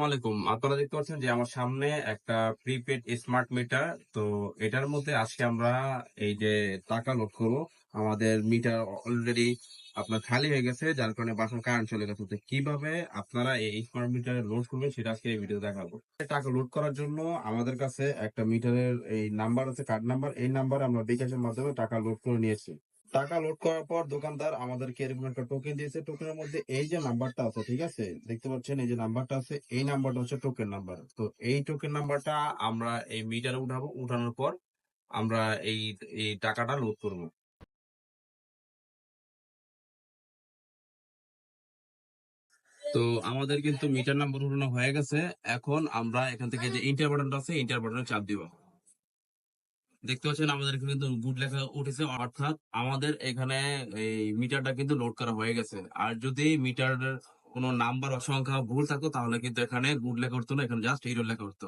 আসসালামাইকুম। আপনারা দেখতে পাচ্ছেন যে আমার সামনে একটা প্রিপেড স্মার্ট মিটার। তো এটার মধ্যে আজকে আমরা এই যে টাকা লোড করবো। আমাদের মিটার অলরেডি আপনার খালি হয়ে গেছে, যার কারণে বাসার কারেন্ট চলে গেছে। তো কিভাবে আপনারা এই স্মার্ট মিটারে লোড করবেন সেটা আজকে এই ভিডিও দেখাবো। টাকা লোড করার জন্য আমাদের কাছে একটা মিটারের এই নাম্বার আছে, কার্ড নাম্বার। এই নাম্বারে আমরা বিকাশের মাধ্যমে টাকা লোড করে নিয়েছি। টাকা লোড করার পর দোকানদার আমাদেরকে এরকম একটা টোকেন দিয়েছে। টোকেনের মধ্যে এই যে নাম্বারটা আছে, ঠিক আছে, দেখতে পাচ্ছেন এই যে নাম্বারটা আছে, এই নাম্বারটা হচ্ছে টোকেন নাম্বার। তো এই টোকেন নাম্বারটা আমরা এই মিটারে উঠাবো। উঠানোর পর আমরা এই এই টাকাটা লোড করব। তো আমাদের কিন্তু মিটার নাম্বার উঠানো হয়ে গেছে। এখন আমরা এখান থেকে যে ইন্টার বাটনটা আছে, ইন্টার বাটনে চাপ দিব। দেখতে পাচ্ছেন আমাদের এখানে কিন্তু গুড লেখা উঠেছে, অর্থাৎ আমাদের এখানে এই মিটারটা কিন্তু লোড করা হয়ে গেছে। আর যদি মিটারের কোনো নাম্বার বা সংখ্যা ভুল থাকতো তাহলে কিন্তু এখানে গুড লেখা উঠতো না, এখানে জাস্ট এরর লেখা উঠতো।